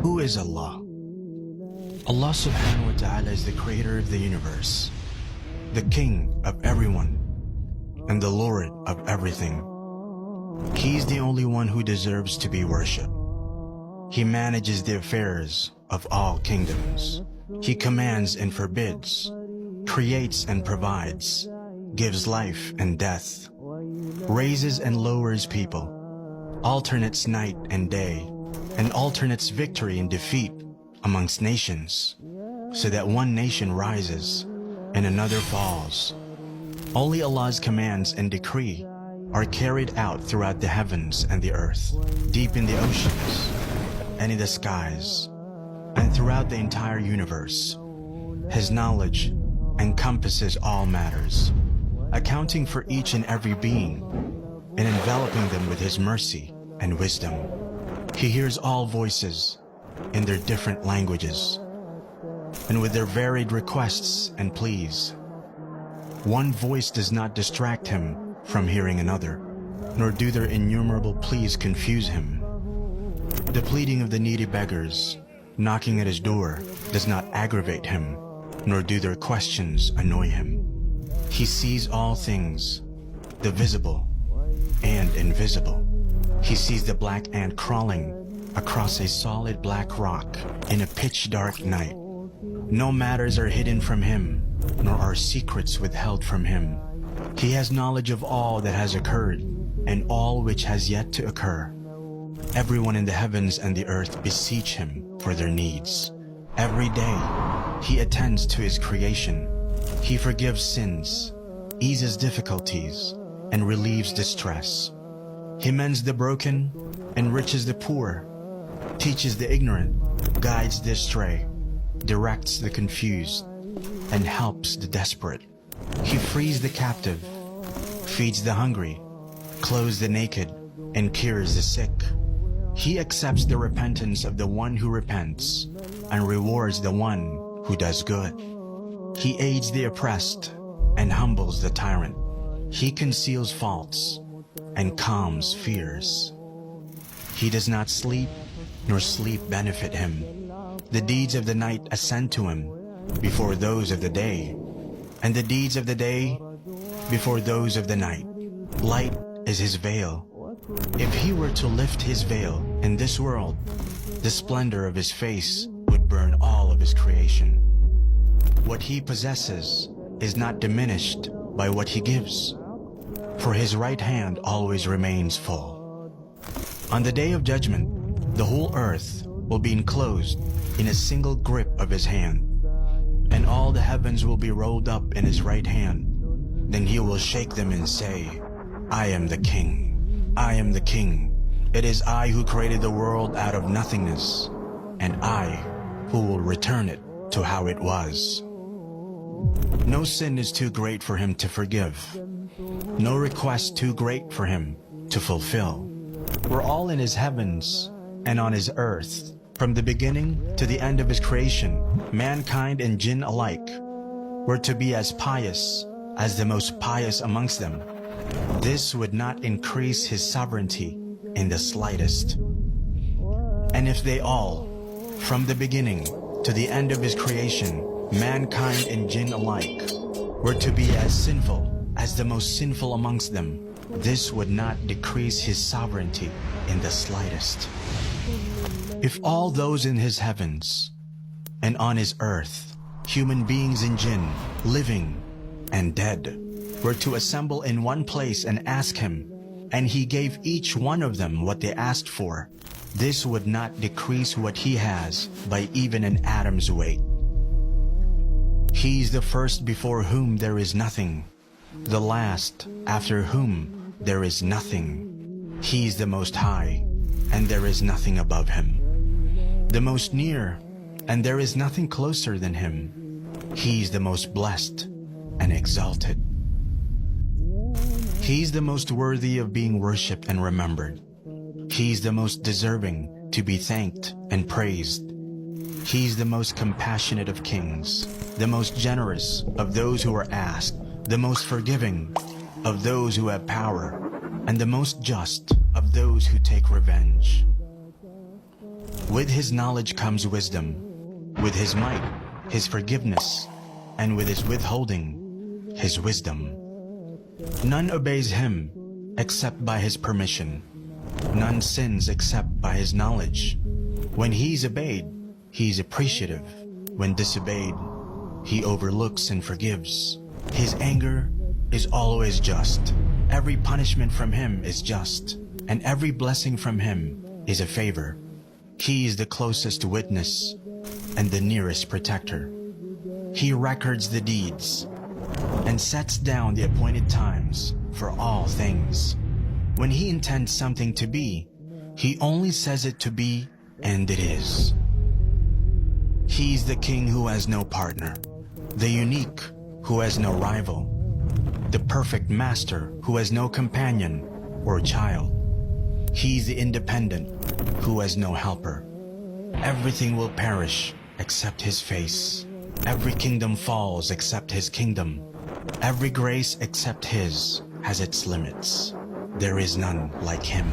Who is Allah? Allah subhanahu wa ta'ala is the creator of the universe, the king of everyone, and the Lord of everything. He is the only one who deserves to be worshipped. He manages the affairs of all kingdoms. He commands and forbids, creates and provides, gives life and death, raises and lowers people, alternates night and day, and alternates victory and defeat amongst nations, so that one nation rises and another falls. Only Allah's commands and decree are carried out throughout the heavens and the earth, deep in the oceans and in the skies, and throughout the entire universe. His knowledge encompasses all matters, accounting for each and every being and enveloping them with His mercy and wisdom. He hears all voices in their different languages and with their varied requests and pleas. One voice does not distract Him from hearing another, nor do their innumerable pleas confuse Him. The pleading of the needy beggars knocking at His door does not aggravate Him, nor do their questions annoy Him. He sees all things, the visible and invisible. He sees the black ant crawling across a solid black rock in a pitch-dark night. No matters are hidden from Him, nor are secrets withheld from Him. He has knowledge of all that has occurred and all which has yet to occur. Everyone in the heavens and the earth beseech Him for their needs. Every day, He attends to His creation. He forgives sins, eases difficulties, and relieves distress. He mends the broken, enriches the poor, teaches the ignorant, guides the astray, directs the confused, and helps the desperate. He frees the captive, feeds the hungry, clothes the naked, and cures the sick. He accepts the repentance of the one who repents and rewards the one who does good. He aids the oppressed and humbles the tyrant. He conceals faults and calms fears. He does not sleep, nor sleep benefit Him. The deeds of the night ascend to Him before those of the day, and the deeds of the day before those of the night. Light is His veil. If He were to lift His veil in this world, the splendor of His face would burn all of His creation. What He possesses is not diminished by what He gives, for His right hand always remains full. On the day of judgment, the whole earth will be enclosed in a single grip of His hand, and all the heavens will be rolled up in His right hand. Then He will shake them and say, I am the King. I am the King. It is I who created the world out of nothingness, and I who will return it to how it was. No sin is too great for Him to forgive. No request too great for Him to fulfill. We're all in His heavens and on His earth. From the beginning to the end of His creation, mankind and jinn alike were to be as pious as the most pious amongst them. This would not increase His sovereignty in the slightest. And if they all, from the beginning to the end of His creation, mankind and jinn alike, were to be as sinful as the most sinful amongst them, this would not decrease His sovereignty in the slightest. If all those in His heavens and on His earth, human beings and jinn, living and dead, were to assemble in one place and ask Him, and He gave each one of them what they asked for, this would not decrease what He has by even an atom's weight. He is the first before whom there is nothing, the last after whom there is nothing. He is the Most High, and there is nothing above Him. The most near, and there is nothing closer than Him. He is the most blessed and exalted. He is the most worthy of being worshipped and remembered. He is the most deserving to be thanked and praised. He is the most compassionate of kings, the most generous of those who are asked, the most forgiving of those who have power, and the most just of those who take revenge. With his knowledge comes wisdom. With his might, his forgiveness. And with his withholding, his wisdom. None obeys him except by his permission. None sins except by his knowledge. When he's obeyed, he's appreciative. When disobeyed, he overlooks and forgives. His anger is always just. Every punishment from him is just, and every blessing from him is a favor. He is the closest witness and the nearest protector. He records the deeds and sets down the appointed times for all things. When he intends something to be, he only says it to be, and it is. He's the king who has no partner, the unique who has no rival, the perfect master who has no companion or child. He's the independent who has no helper. Everything will perish except his face. Every kingdom falls except his kingdom. Every grace except his has its limits. There is none like him.